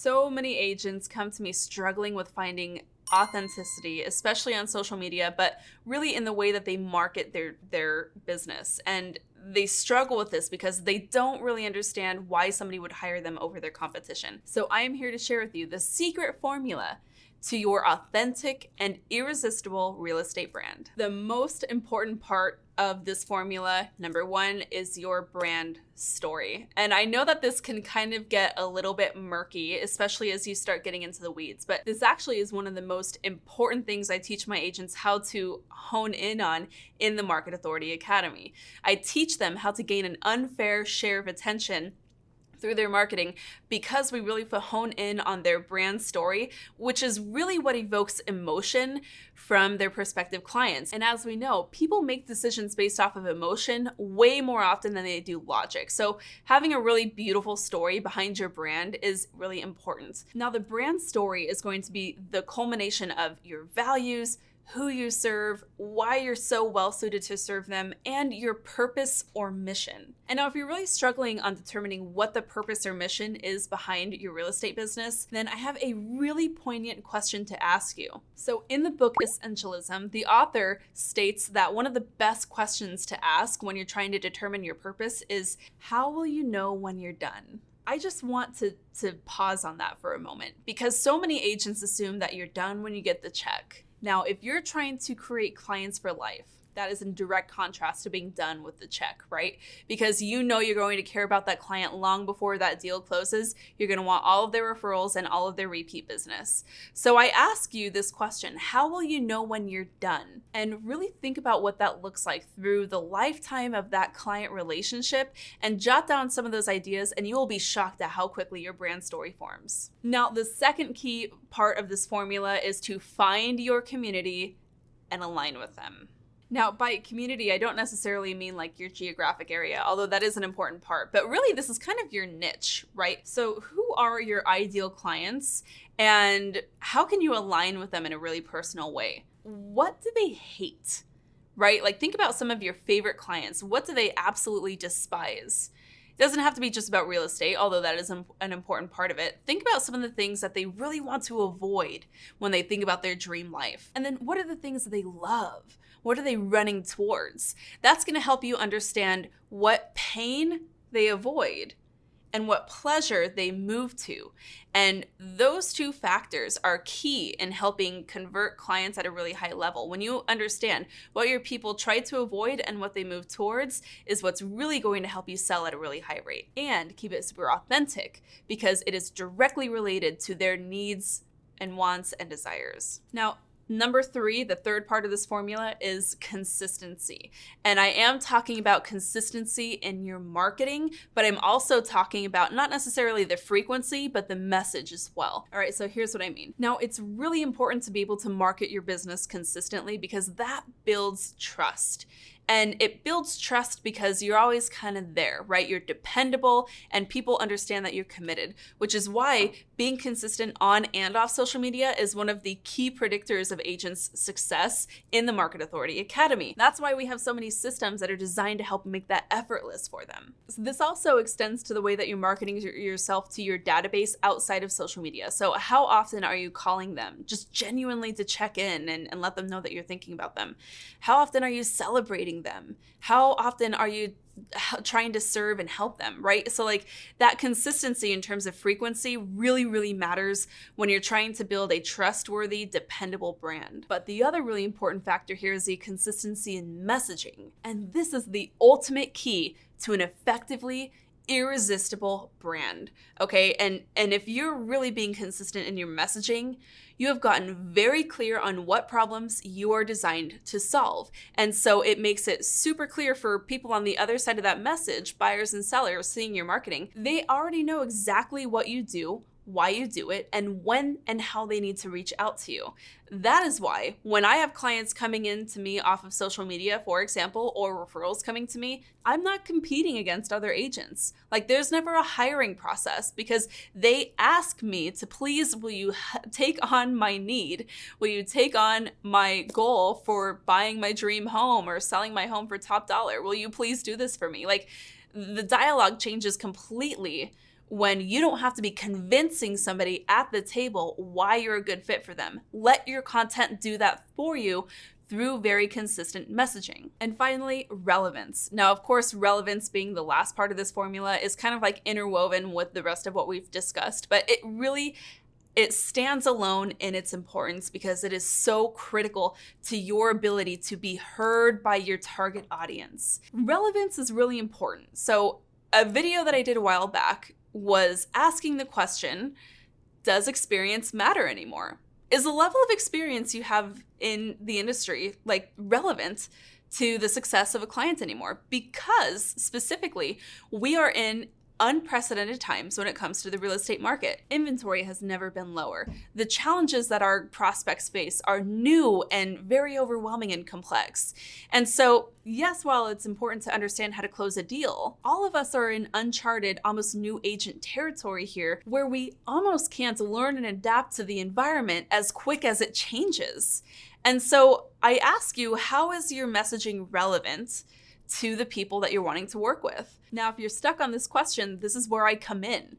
So many agents come to me struggling with finding authenticity, especially on social media, but really in the way that they market their business. And they struggle with this because they don't really understand why somebody would hire them over their competition. So I am here to share with you the secret formula to your authentic and irresistible real estate brand. The most important part of this formula, number one, is your brand story. And I know that this can kind of get a little bit murky, especially as you start getting into the weeds, but this actually is one of the most important things I teach my agents how to hone in on in the Market Authority Academy. I teach them how to gain an unfair share of attention through their marketing because we really hone in on their brand story, which is really what evokes emotion from their prospective clients. And as we know, people make decisions based off of emotion way more often than they do logic. So having a really beautiful story behind your brand is really important. Now, the brand story is going to be the culmination of your values, who you serve, why you're so well suited to serve them, and your purpose or mission. And now if you're really struggling on determining what the purpose or mission is behind your real estate business, then I have a really poignant question to ask you. So in the book Essentialism, the author states that one of the best questions to ask when you're trying to determine your purpose is, how will you know when you're done? I just want to pause on that for a moment because so many agents assume that you're done when you get the check. Now, if you're trying to create clients for life, that is in direct contrast to being done with the check, right? Because you know you're going to care about that client long before that deal closes. You're going to want all of their referrals and all of their repeat business. So I ask you this question, how will you know when you're done? And really think about what that looks like through the lifetime of that client relationship and jot down some of those ideas, and you will be shocked at how quickly your brand story forms. Now, the second key part of this formula is to find your community and align with them. Now, by community, I don't necessarily mean like your geographic area, although that is an important part, but really this is kind of your niche, right? So who are your ideal clients and how can you align with them in a really personal way? What do they hate, right? Like think about some of your favorite clients. What do they absolutely despise? It doesn't have to be just about real estate, although that is an important part of it. Think about some of the things that they really want to avoid when they think about their dream life. And then what are the things that they love? What are they running towards? That's going to help you understand what pain they avoid and what pleasure they move to. And those two factors are key in helping convert clients at a really high level. When you understand what your people try to avoid and what they move towards is what's really going to help you sell at a really high rate. And keep it super authentic because it is directly related to their needs and wants and desires. Now, number three, the third part of this formula is consistency. And I am talking about consistency in your marketing, but I'm also talking about not necessarily the frequency, but the message as well. All right, so here's what I mean. Now, it's really important to be able to market your business consistently because that builds trust. And it builds trust because you're always kind of there, right? You're dependable and people understand that you're committed, which is why being consistent on and off social media is one of the key predictors of agents' success in the Market Authority Academy. That's why we have so many systems that are designed to help make that effortless for them. So this also extends to the way that you're marketing yourself to your database outside of social media. So how often are you calling them just genuinely to check in and let them know that you're thinking about them? How often are you celebrating them? How often are you trying to serve and help them, right? So like that consistency in terms of frequency really matters when you're trying to build a trustworthy, dependable brand. But the other really important factor here is the consistency in messaging. And this is the ultimate key to an effectively irresistible brand, okay? And if you're really being consistent in your messaging, you have gotten very clear on what problems you are designed to solve. And so it makes it super clear for people on the other side of that message, buyers and sellers seeing your marketing, they already know exactly what you do, why you do it, and when and how they need to reach out to you. That is why when I have clients coming in to me off of social media, for example, or referrals coming to me, I'm not competing against other agents. Like there's never a hiring process because they ask me to please, will you take on my need? Will you take on my goal for buying my dream home or selling my home for top dollar? Will you please do this for me? Like the dialogue changes completely when you don't have to be convincing somebody at the table why you're a good fit for them. Let your content do that for you through very consistent messaging. And finally, relevance. Now, of course, relevance being the last part of this formula is kind of like interwoven with the rest of what we've discussed, but it stands alone in its importance because it is so critical to your ability to be heard by your target audience. Relevance is really important. So a video that I did a while back was asking the question, does experience matter anymore? Is the level of experience you have in the industry like relevant to the success of a client anymore? Because specifically, we are in unprecedented times when it comes to the real estate market. Inventory has never been lower. The challenges that our prospects face are new and very overwhelming and complex. And so, yes, while it's important to understand how to close a deal, all of us are in uncharted, almost new agent territory here, where we almost can't learn and adapt to the environment as quick as it changes. And so I ask you, how is your messaging relevant to the people that you're wanting to work with? Now, if you're stuck on this question, this is where I come in.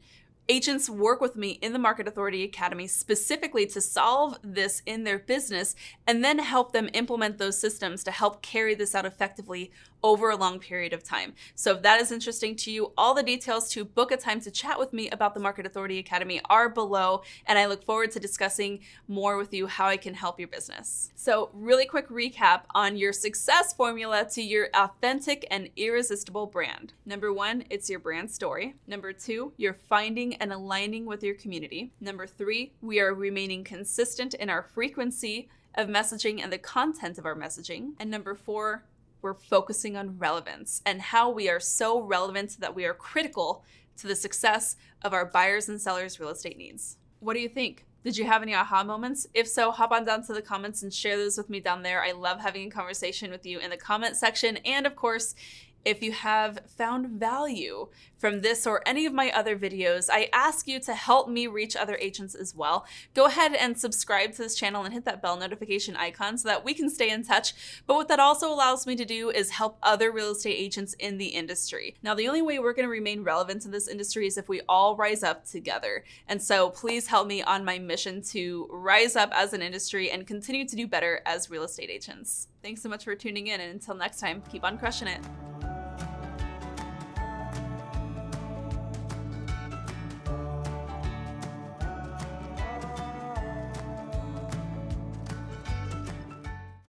Agents work with me in the Market Authority Academy specifically to solve this in their business and then help them implement those systems to help carry this out effectively over a long period of time. So if that is interesting to you, all the details to book a time to chat with me about the Market Authority Academy are below, and I look forward to discussing more with you how I can help your business. So really quick recap on your success formula to your authentic and irresistible brand. Number 1, it's your brand story. Number 2, you're finding and aligning with your community. Number 3, we are remaining consistent in our frequency of messaging and the content of our messaging. And number 4, we're focusing on relevance and how we are so relevant that we are critical to the success of our buyers and sellers' real estate needs. What do you think? Did you have any aha moments? If so, hop on down to the comments and share those with me down there. I love having a conversation with you in the comment section. And of course, if you have found value from this or any of my other videos, I ask you to help me reach other agents as well. Go ahead and subscribe to this channel and hit that bell notification icon so that we can stay in touch. But what that also allows me to do is help other real estate agents in the industry. Now, the only way we're going to remain relevant in this industry is if we all rise up together. And so please help me on my mission to rise up as an industry and continue to do better as real estate agents. Thanks so much for tuning in, and until next time, keep on crushing it.